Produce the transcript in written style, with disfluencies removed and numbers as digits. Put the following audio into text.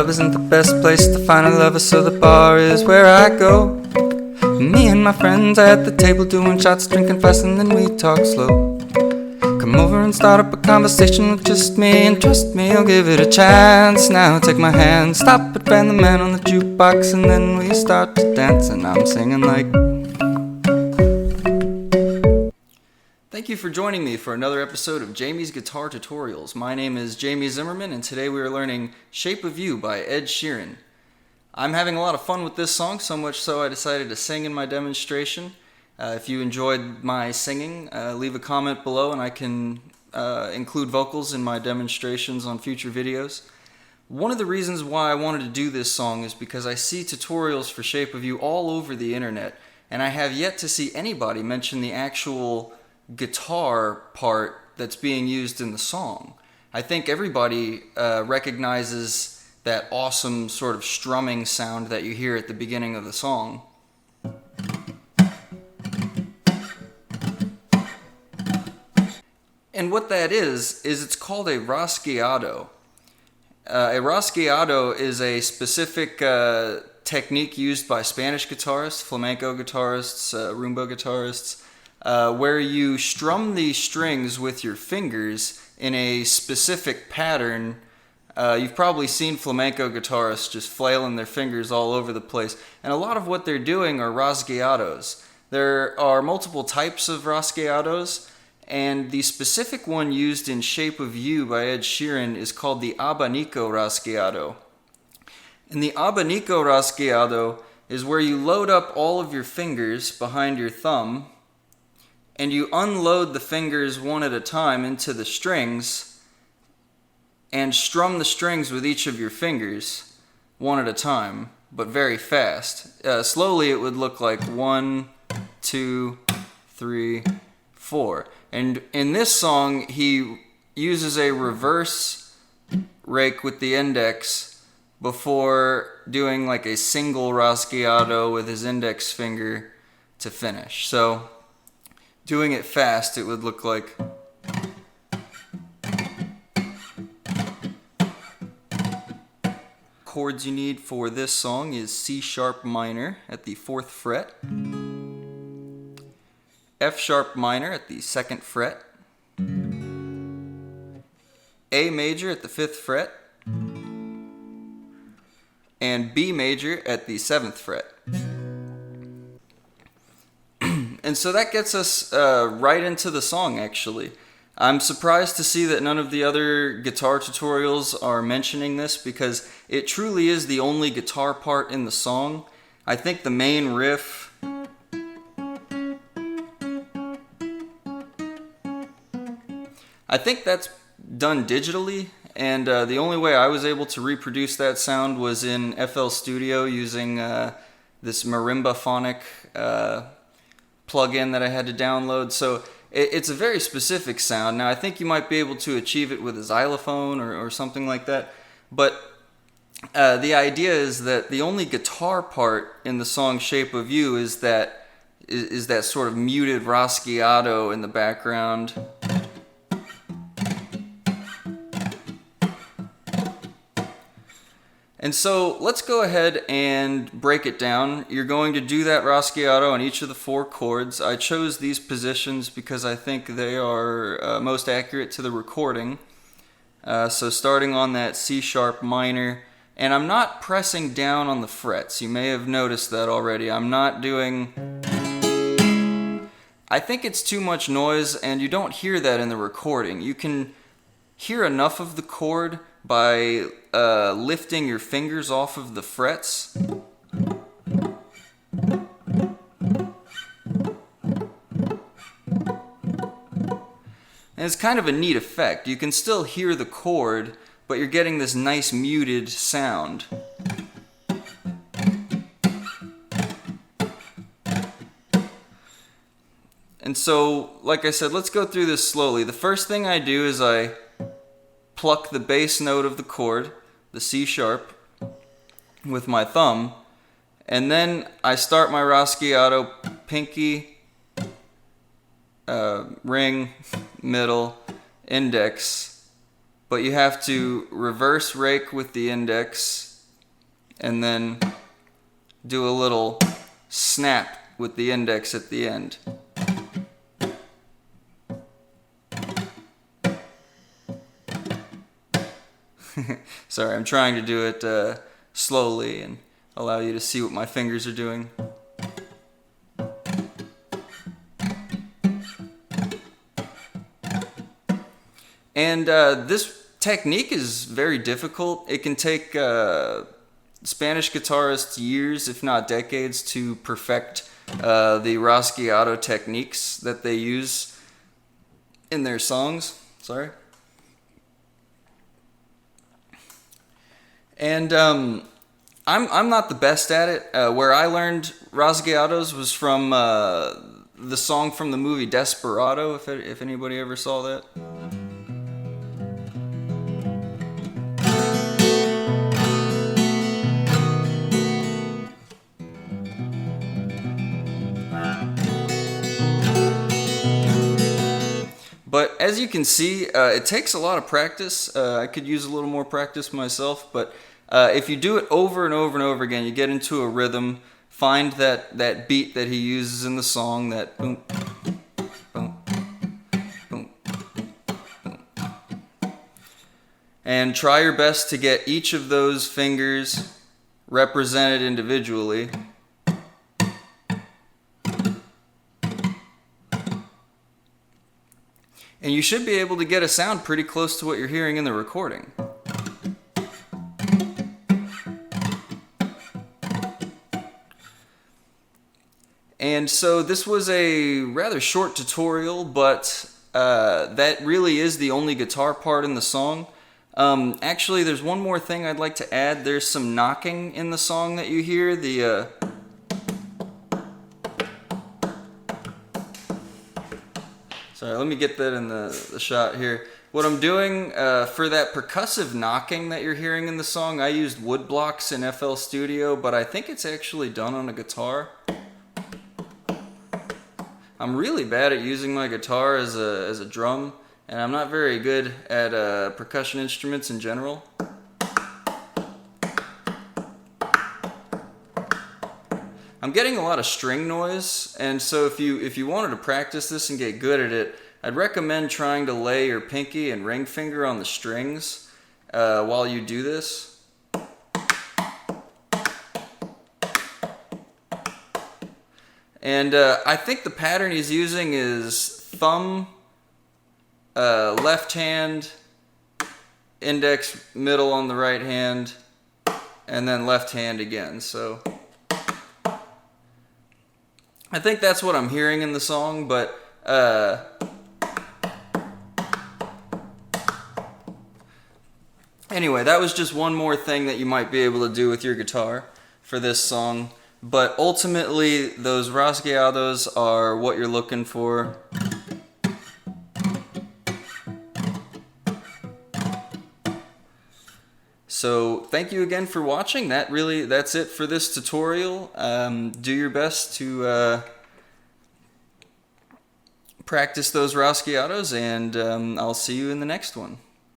club isn't the best place to find a lover, so the bar is where I go. Me and my friends are at the table doing shots, drinking fast, and then we talk slow. Come over and start up a conversation with just me, and trust me, I'll give it a chance. Now take my hand, stop it, band the man on the jukebox, and then we start to dance, and I'm singing like... Thank you for joining me for another episode of Jamie's Guitar Tutorials. My name is Jamie Zimmerman, and today we are learning Shape of You by Ed Sheeran. I'm having a lot of fun with this song, so much so I decided to sing in my demonstration. If you enjoyed my singing, leave a comment below and I can include vocals in my demonstrations on future videos. One of the reasons why I wanted to do this song is because I see tutorials for Shape of You all over the internet, and I have yet to see anybody mention the actual guitar part that's being used in the song. I think everybody recognizes that awesome sort of strumming sound that you hear at the beginning of the song. And what that is it's called a Rasgueado. A Rasgueado is a specific technique used by Spanish guitarists, flamenco guitarists, rumba guitarists, where you strum the strings with your fingers in a specific pattern. You've probably seen flamenco guitarists just flailing their fingers all over the place, and a lot of what they're doing are rasgueados. There are multiple types of rasgueados, and the specific one used in Shape of You by Ed Sheeran is called the Abanico Rascaldo. And the Abanico Rascaldo is where you load up all of your fingers behind your thumb, and you unload the fingers one at a time into the strings and strum the strings with each of your fingers one at a time, but very fast. Slowly it would look like 1, 2, 3, 4. And in this song he uses a reverse rake with the index before doing like a single rasgueado with his index finger to finish. So doing it fast, it would look like... Chords you need for this song is C sharp minor at the 4th fret, F sharp minor at the 2nd fret, A major at the 5th fret, and B major at the 7th fret. And so that gets us right into the song, actually. I'm surprised to see that none of the other guitar tutorials are mentioning this, because it truly is the only guitar part in the song. I think the main riff, I think that's done digitally, and the only way I was able to reproduce that sound was in FL Studio using this marimba phonic plugin that I had to download. So it's a very specific sound. Now I think you might be able to achieve it with a xylophone or something like that, but the idea is that the only guitar part in the song Shape of You is that sort of muted rasgueado in the background. And so let's go ahead and break it down. You're going to do that rasgueado on each of the 4 chords. I chose these positions because I think they are most accurate to the recording. So starting on that C sharp minor, and I'm not pressing down on the frets. You may have noticed that already. I'm not doing... I think it's too much noise, and you don't hear that in the recording. You can hear enough of the chord by lifting your fingers off of the frets. And it's kind of a neat effect. You can still hear the chord, but you're getting this nice muted sound. And so, like I said, let's go through this slowly. The first thing I do is I pluck the bass note of the chord, the C sharp, with my thumb, and then I start my rasgueado, pinky, ring, middle, index, but you have to reverse rake with the index and then do a little snap with the index at the end. Sorry, I'm trying to do it slowly and allow you to see what my fingers are doing. And this technique is very difficult. It can take Spanish guitarists years, if not decades, to perfect the Rasgueado techniques that they use in their songs. Sorry. And I'm not the best at it. Where I learned Rasgueados was from the song from the movie Desperado, if anybody ever saw that. But as you can see, it takes a lot of practice. I could use a little more practice myself, but if you do it over and over and over again, you get into a rhythm. Find that beat that he uses in the song, that boom, boom, boom, boom. And try your best to get each of those fingers represented individually. And you should be able to get a sound pretty close to what you're hearing in the recording. And so this was a rather short tutorial, but that really is the only guitar part in the song. Actually, there's one more thing I'd like to add. There's some knocking in the song that you hear. Sorry, let me get that in the shot here. What I'm doing for that percussive knocking that you're hearing in the song, I used wood blocks in FL Studio, but I think it's actually done on a guitar. I'm really bad at using my guitar as a drum, and I'm not very good at percussion instruments in general. I'm getting a lot of string noise, and so if you wanted to practice this and get good at it, I'd recommend trying to lay your pinky and ring finger on the strings while you do this. And I think the pattern he's using is thumb, left hand, index, middle on the right hand, and then left hand again. So I think that's what I'm hearing in the song, but anyway, that was just one more thing that you might be able to do with your guitar for this song. But ultimately, those Rasgueados are what you're looking for. So thank you again for watching. That's it for this tutorial. Do your best to practice those Rasgueados, and I'll see you in the next one.